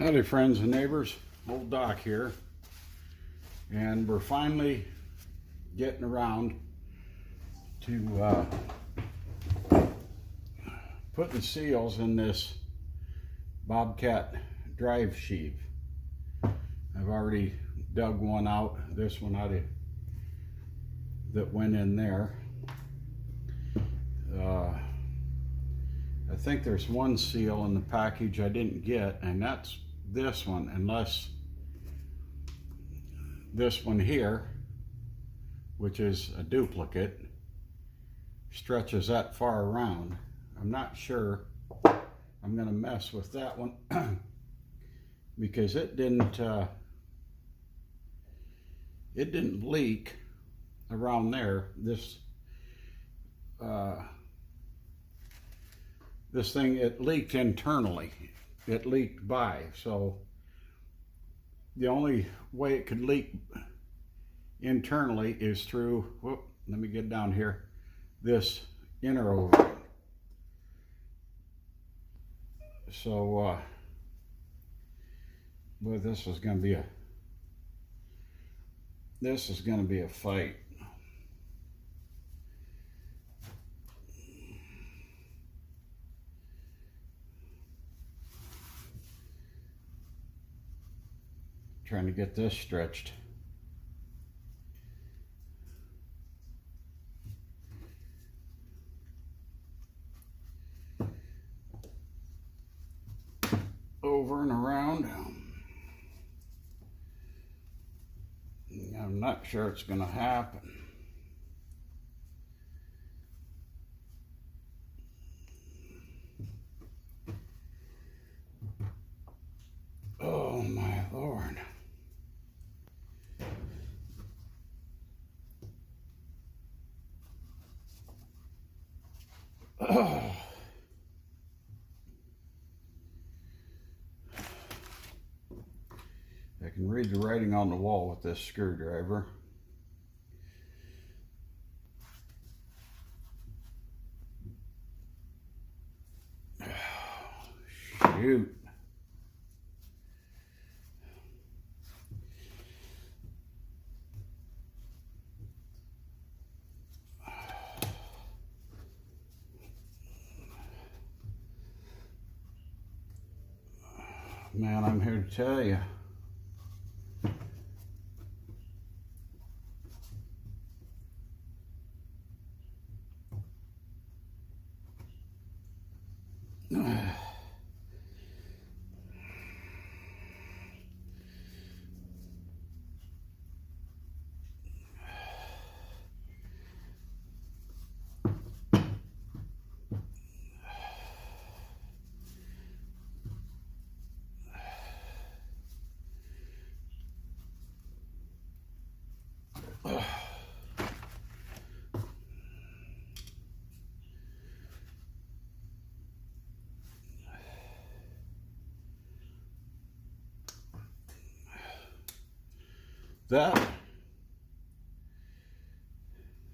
Howdy friends and neighbors, old Doc here, and we're finally getting around to putting seals in this Bobcat drive sheave. I've already dug one out, this one out of that went in there. I think there's one seal in the package I didn't get, and that's this one, unless this one here, which is a duplicate, stretches that far around. I'm not sure. I'm gonna mess with that one because it didn't leak around there. This thing, it leaked internally. It leaked by, so the only way it could leak internally is through, whoop, let me get down here, this inner O-ring. So, boy, this is gonna be a fight. Trying to get this stretched. Over and around. I'm not sure it's going to happen. Oh my Lord. Oh. I can read the writing on the wall with this screwdriver. Shoot. Man, I'm here to tell you.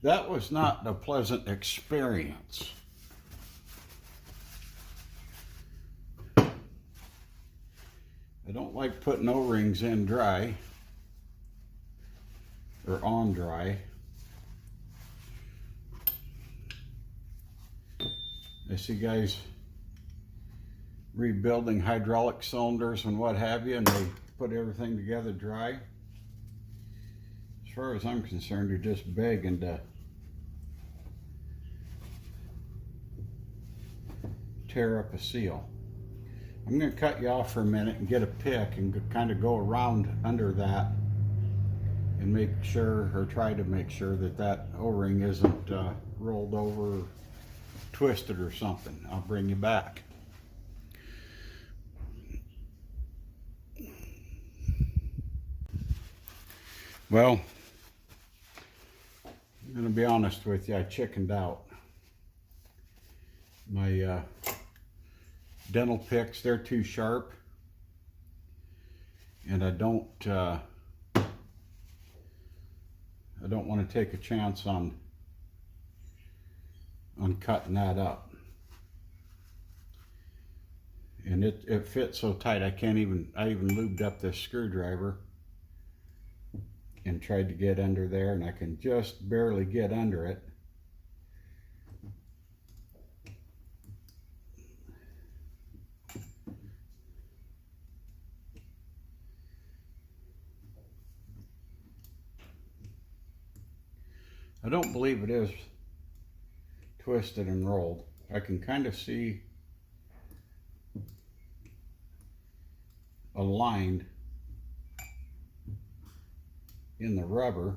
That was not a pleasant experience. I don't like putting O-rings in dry or on dry. I see guys rebuilding hydraulic cylinders and what have you, and they put everything together dry. As far as I'm concerned, you're just begging to tear up a seal. I'm going to cut you off for a minute and get a pick and kind of go around under that and make sure, or try to make sure, that that O-ring isn't rolled over, or twisted or something. I'll bring you back. Well, I'm going to be honest with you, I chickened out. My dental picks, they're too sharp, and I don't want to take a chance on cutting that up. And it fits so tight I even lubed up this screwdriver and tried to get under there, and I can just barely get under it. I don't believe it is twisted and rolled. I can kind of see a line in the rubber.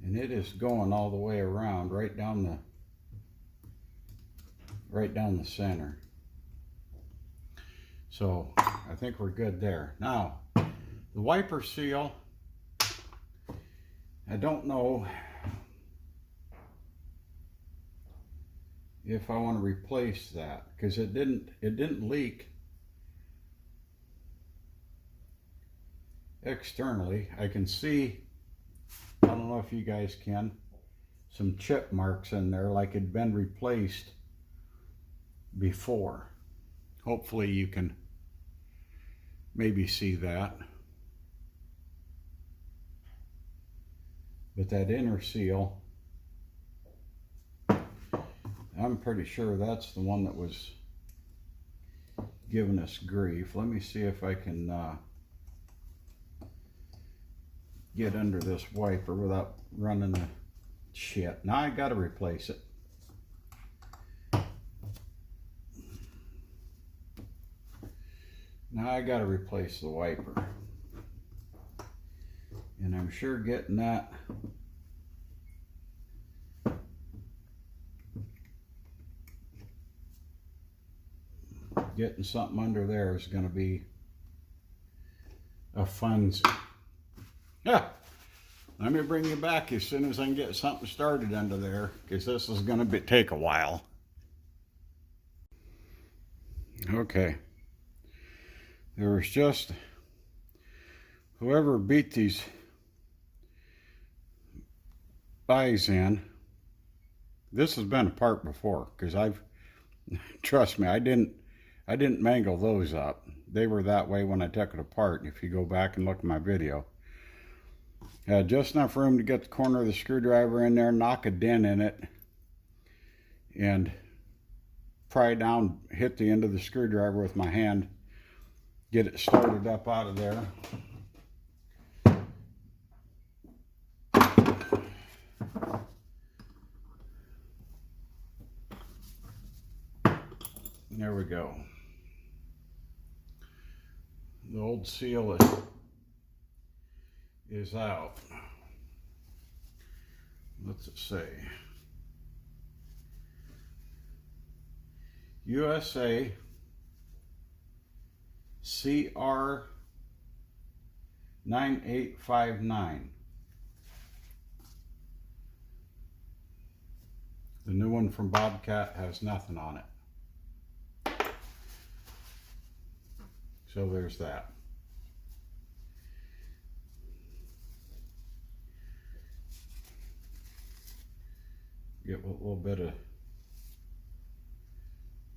And it is going all the way around, right down the center. So I think we're good there. Now, the wiper seal, I don't know if I want to replace that, because it didn't leak externally. I can see, I don't know if you guys can, some chip marks in there like it'd been replaced before. Hopefully you can maybe see that. But that inner seal, I'm pretty sure that's the one that was giving us grief. Let me see if I can get under this wiper without running the shit. Now I gotta replace it. Now I gotta replace the wiper. And I'm sure getting that getting something under there is going to be a funzy. Yeah, let me bring you back as soon as I can get something started under there, because this is going to take a while. Okay, there was just whoever beat these buys in. This has been apart before, because trust me, I didn't mangle those up. They were that way when I took it apart. If you go back and look at my video, I had just enough room to get the corner of the screwdriver in there, knock a dent in it, and pry down, hit the end of the screwdriver with my hand, get it started up out of there. There we go. The old seal is out. What's it say? USA CR 9859. The new one from Bobcat has nothing on it. So there's that. Get a little bit of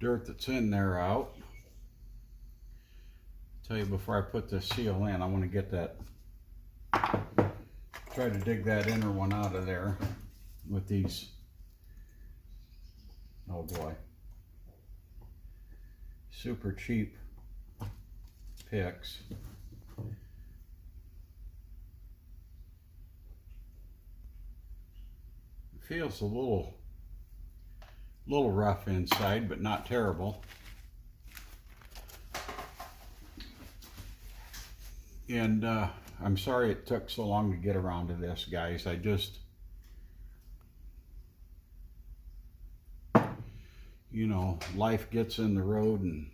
dirt that's in there out. Tell you, before I put this seal in, I want to get that, try to dig that inner one out of there with these, oh boy, super cheap picks. It feels a little rough inside, but not terrible. And I'm sorry it took so long to get around to this, guys. I just, you know, life gets in the road, and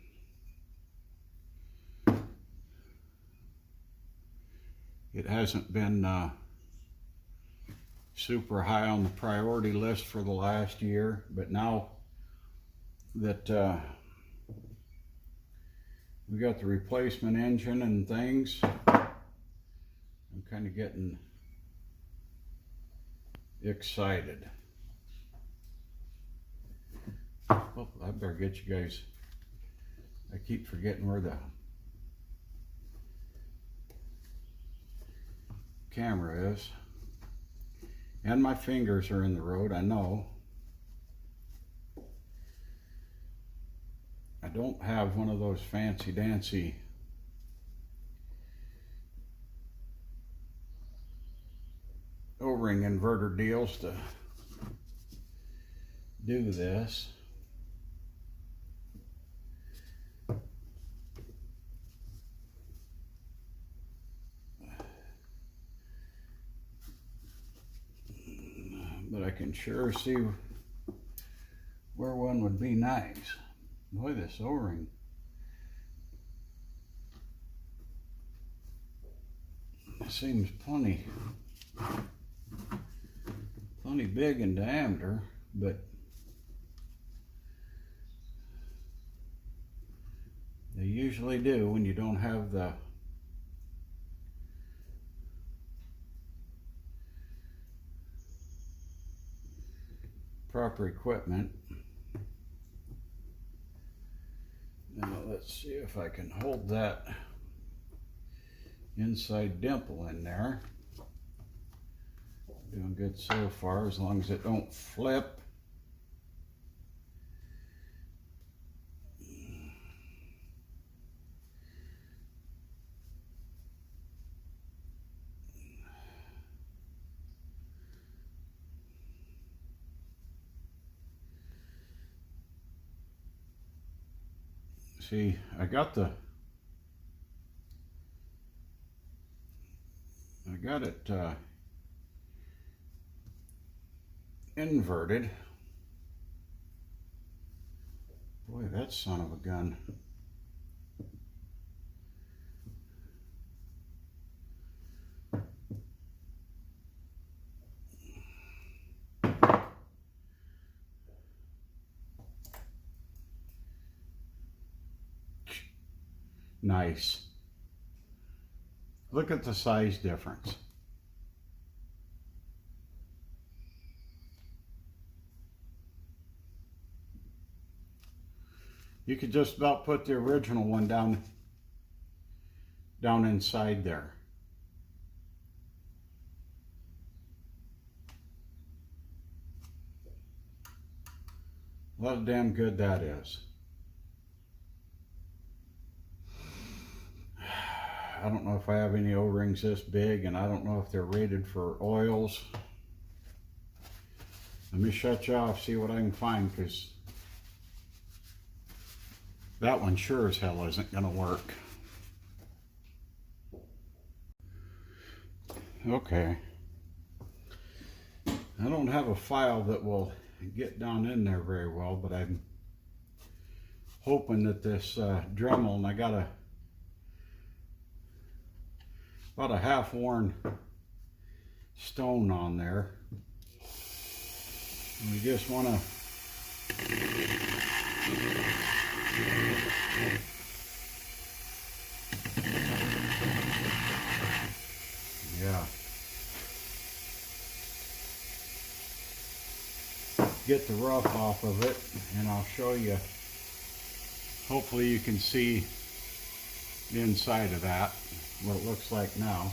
it hasn't been super high on the priority list for the last year. But now that we got the replacement engine and things, I'm kind of getting excited. Oh, I better get you guys. I keep forgetting where the camera is. And my fingers are in the road, I know. I don't have one of those fancy dancy O-ring inverter deals to do this. But I can sure see where one would be nice. Boy, this O-ring. Seems plenty big in diameter, but they usually do when you don't have the proper equipment. Now let's see if I can hold that inside dimple in there. Doing good so far, as long as it don't flip. See, I got it inverted. Boy, that son of a gun. Nice. Look at the size difference. You could just about put the original one down inside there. A lot of damn good that is. I don't know if I have any O-rings this big, and I don't know if they're rated for oils. Let me shut you off, see what I can find, because that one sure as hell isn't going to work. Okay. I don't have a file that will get down in there very well, but I'm hoping that this Dremel, and I got about a half-worn stone on there. And we just want to get the rough off of it, and I'll show you. Hopefully you can see the inside of that, what it looks like now.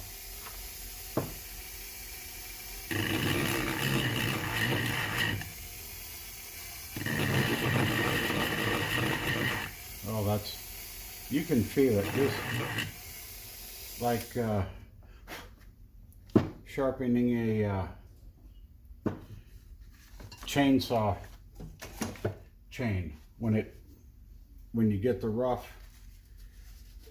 Oh, that's, you can feel it, just like sharpening a chainsaw chain. When you get the rough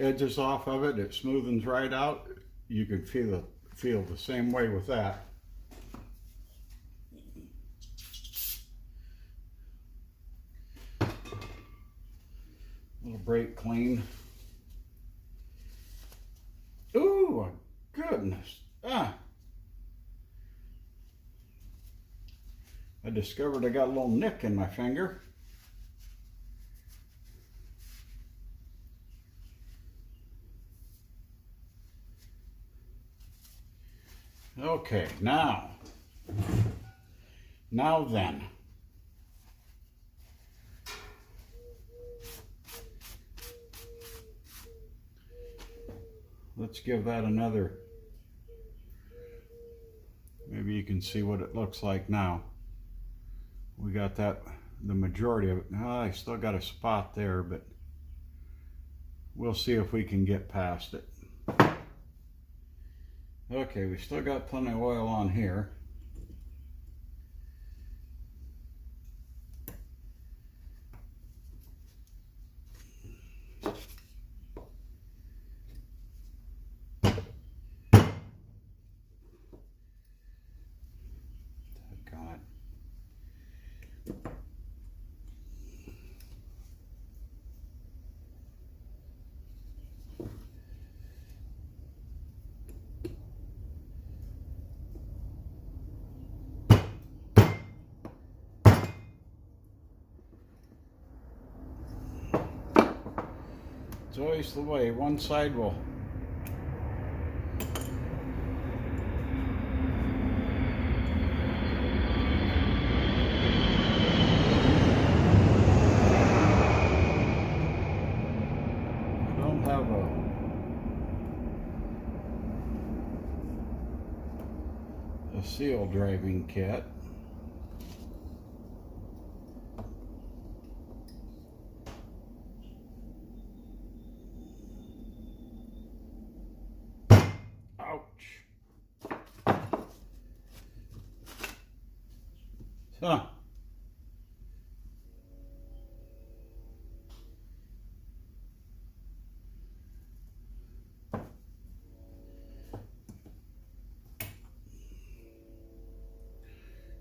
edges off of it, it smoothens right out. You can feel the same way with that. Little brake clean. Ooh, goodness. I discovered I got a little nick in my finger. Okay, now Now then, let's give that another, maybe you can see what it looks like now. We got that, the majority of it. Now I still got a spot there, but we'll see if we can get past it. Okay, we still got plenty of oil on here. It's always the way, one side will have a seal driving kit. Ouch. Huh.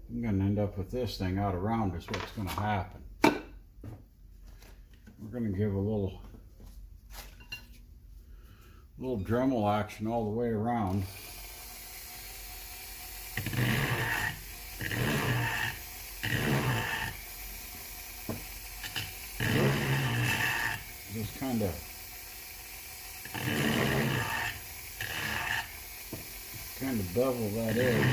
I'm going to end up with this thing out around is what's going to happen. We're going to give a little Dremel action all the way around. Just kind of bevel that edge.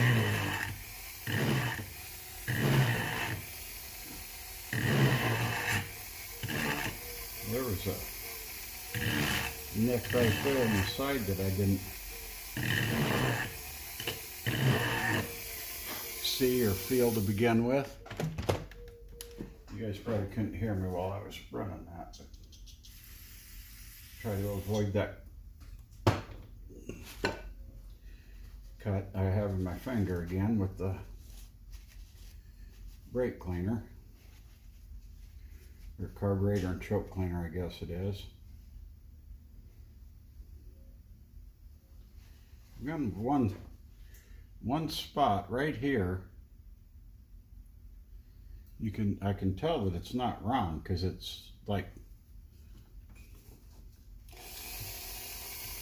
There was a nick right there on the side that I didn't see or feel to begin with. You guys probably couldn't hear me while I was running that, but try to avoid that cut I have in my finger again with the brake cleaner, or carburetor and choke cleaner, I guess it is. I've got one spot right here. I can tell that it's not round because it's like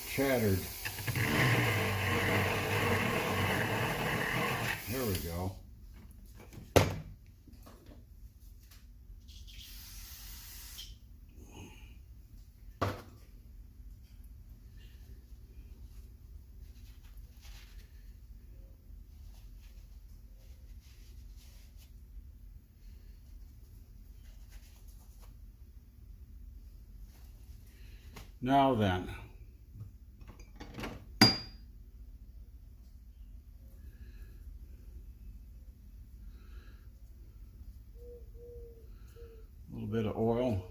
shattered. There we go. Now then, a little bit of oil.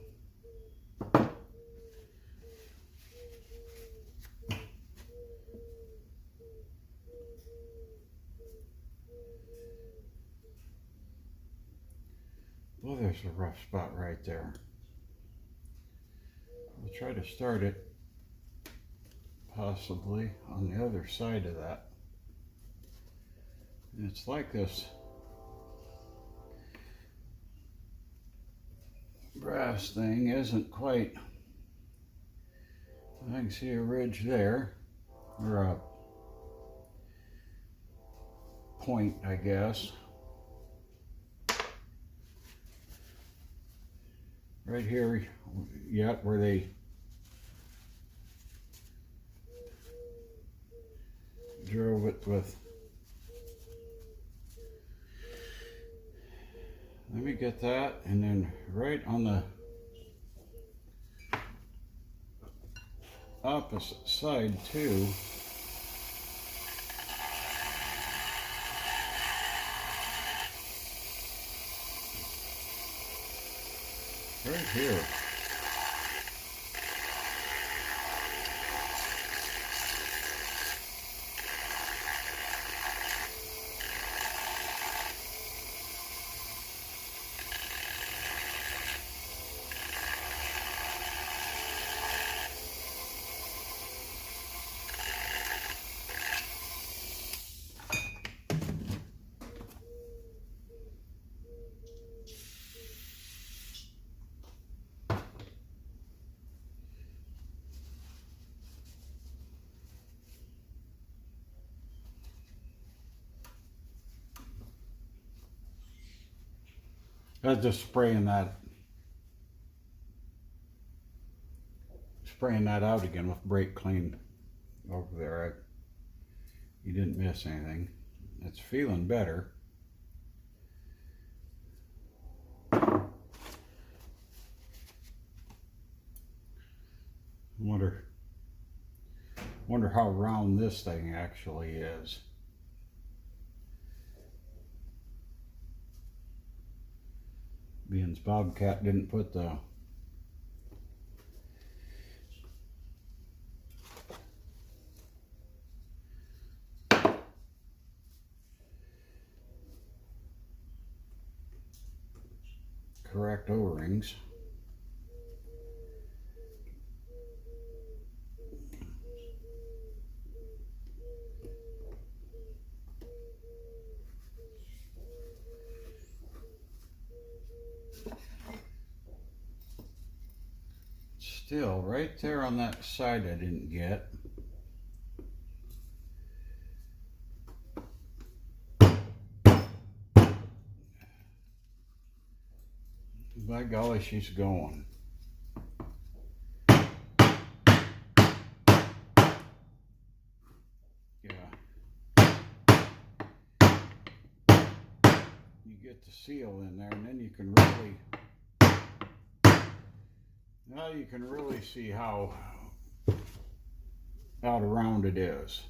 Well, there's a rough spot right there. We'll try to start it possibly on the other side of that. And it's like this brass thing isn't quite, I can see a ridge there, or a point, I guess. Right here, yet where they drove it with Let me get that, and then right on the opposite side too. Right here. I was just spraying that out again with brake clean over there. You didn't miss anything. It's feeling better. Wonder how round this thing actually is. Being Bobcat didn't put the correct O-rings. Still, right there on that side I didn't get. By golly, she's going. Yeah. You get the seal in there, and then you can really, now you can really see how out around it is.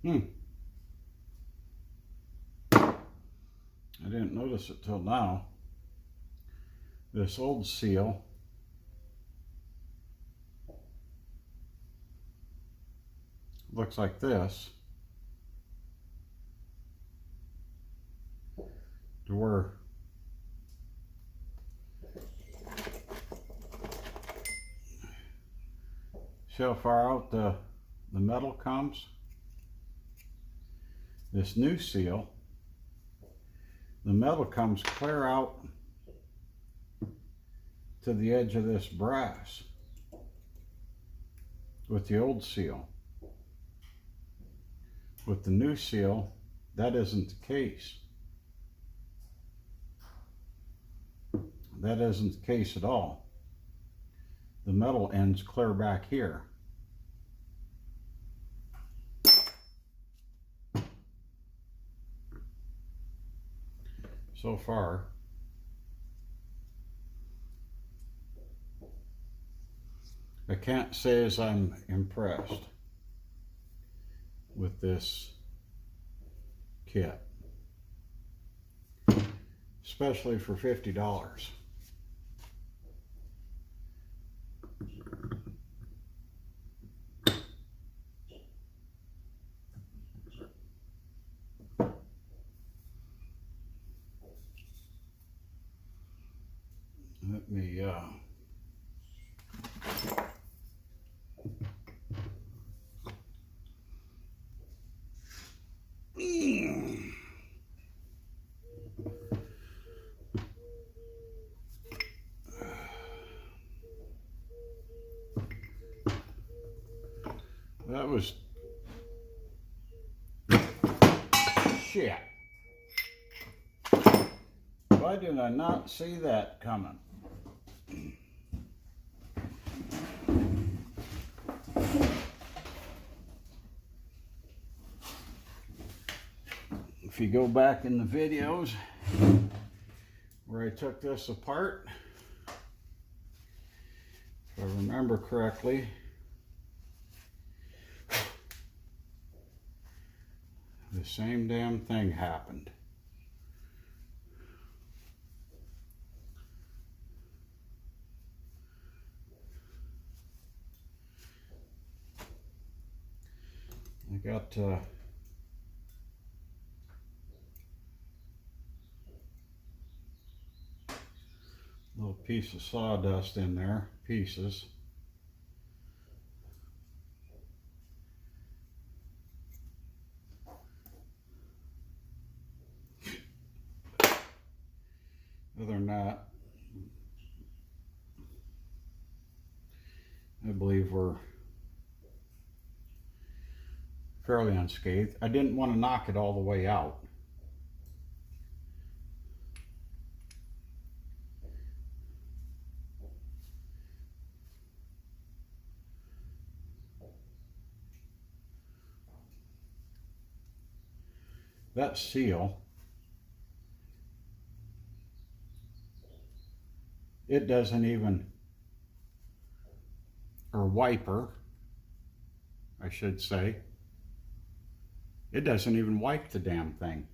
I didn't notice it till now. This old seal looks like this, to where see how far out the metal comes. This new seal, the metal comes clear out to the edge of this brass with the old seal. With the new seal, that isn't the case. That isn't the case at all. The metal ends clear back here. So far, I can't say as I'm impressed with this kit, especially for $50. Let me that was shit. Why did I not see that coming? If you go back in the videos where I took this apart, if I remember correctly, the same damn thing happened. I got a little piece of sawdust in there, pieces. Other than that, I believe we're fairly unscathed. I didn't want to knock it all the way out. That seal, it doesn't even, or wiper, I should say, it doesn't even wipe the damn thing.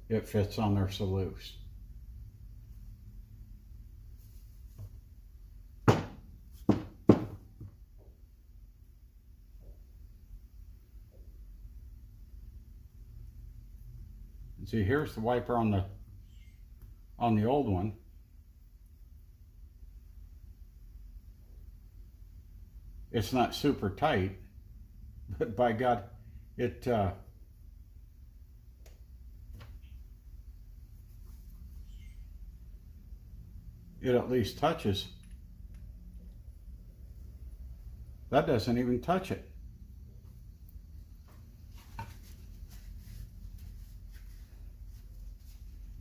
It fits on there so loose. See, here's the wiper on the old one. It's not super tight, but by God, it at least touches. That doesn't even touch it.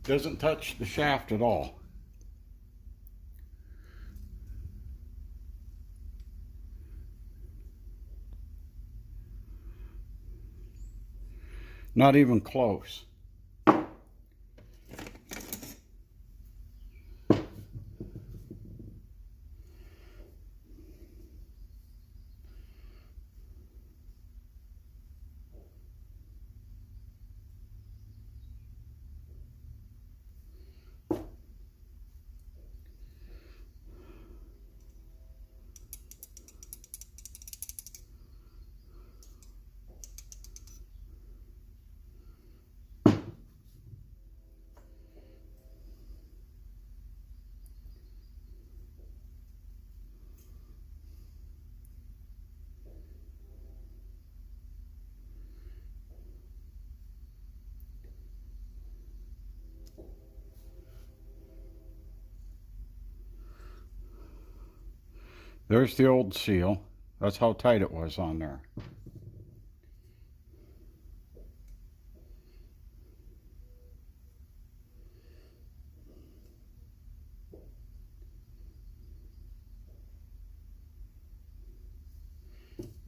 Doesn't touch the shaft at all. Not even close. There's the old seal. That's how tight it was on there.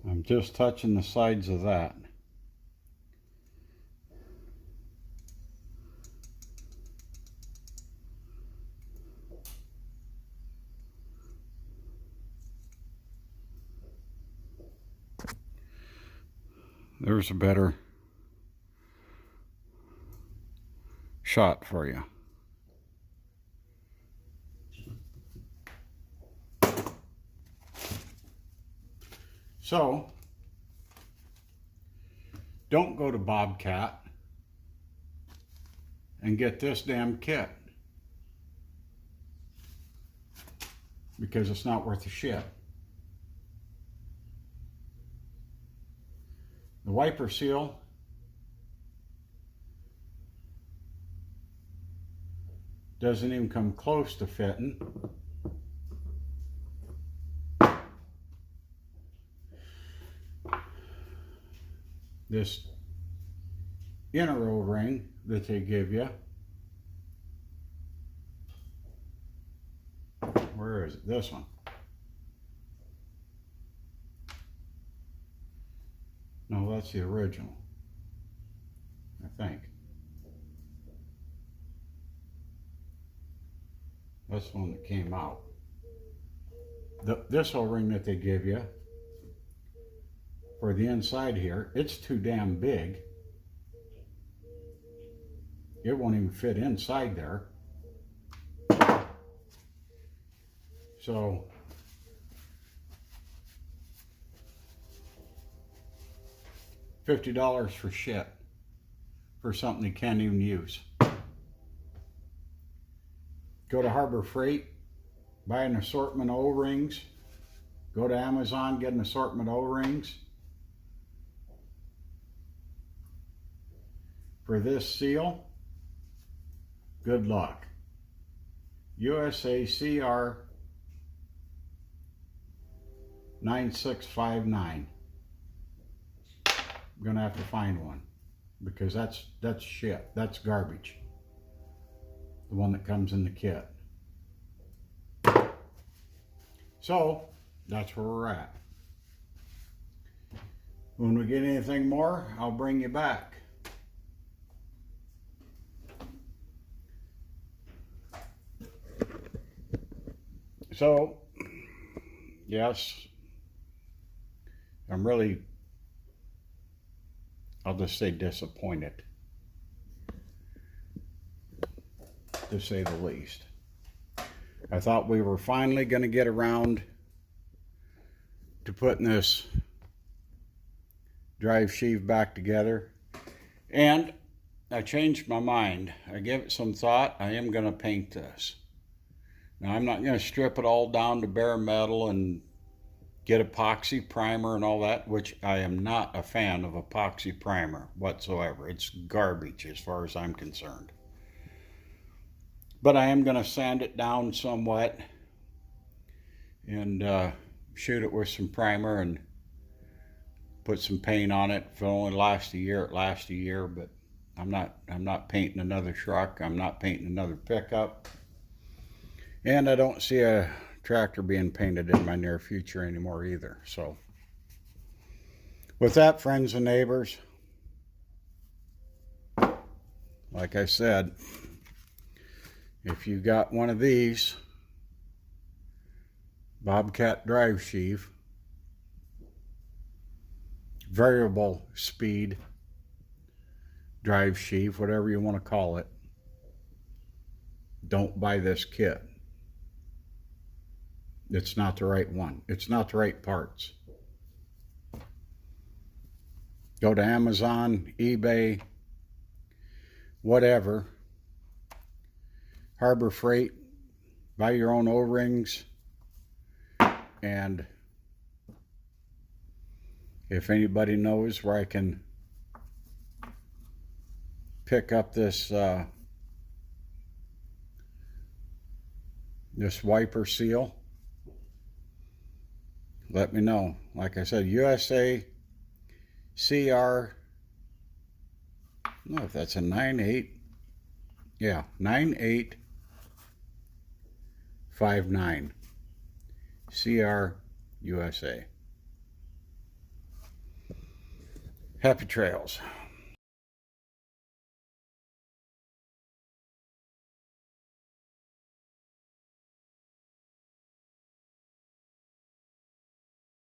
I'm just touching the sides of that. There's a better shot for you. So, don't go to Bobcat and get this damn kit, because it's not worth a shit. The wiper seal doesn't even come close to fitting. this inner O-ring that they give you. Where is it? This one. No, that's the original, I think. That's the one that came out. This O-ring that they give you for the inside here, it's too damn big. It won't even fit inside there. So $50 for shit for something you can't even use. Go to Harbor Freight, buy an assortment of O-rings. Go to Amazon, get an assortment of O-rings. For this seal, good luck. USA CR 9659. I'm gonna have to find one because that's shit. That's garbage. The one that comes in the kit. So that's where we're at. When we get anything more, I'll bring you back. So, yes, I'm really, I'll just say disappointed, to say the least. I thought we were finally going to get around to putting this drive sheave back together, and I changed my mind. I gave it some thought. I am going to paint this. Now, I'm not going to strip it all down to bare metal and get epoxy primer and all that, which I am not a fan of epoxy primer whatsoever. It's garbage as far as I'm concerned. But I am going to sand it down somewhat and shoot it with some primer and put some paint on it. If it only lasts a year, it lasts a year, but I'm not painting another truck. I'm not painting another pickup. And I don't see a tractor being painted in my near future anymore either. So with that, friends and neighbors, like I said, if you got one of these Bobcat drive sheave, variable speed drive sheave, whatever you want to call it, don't buy this kit. It's not the right one. It's not the right parts. Go to Amazon, eBay, whatever. Harbor Freight, buy your own O-rings, and if anybody knows where I can pick up this this wiper seal, let me know. Like I said, USA CR, I don't know if that's a 98, yeah, 9859 CR USA. Happy trails.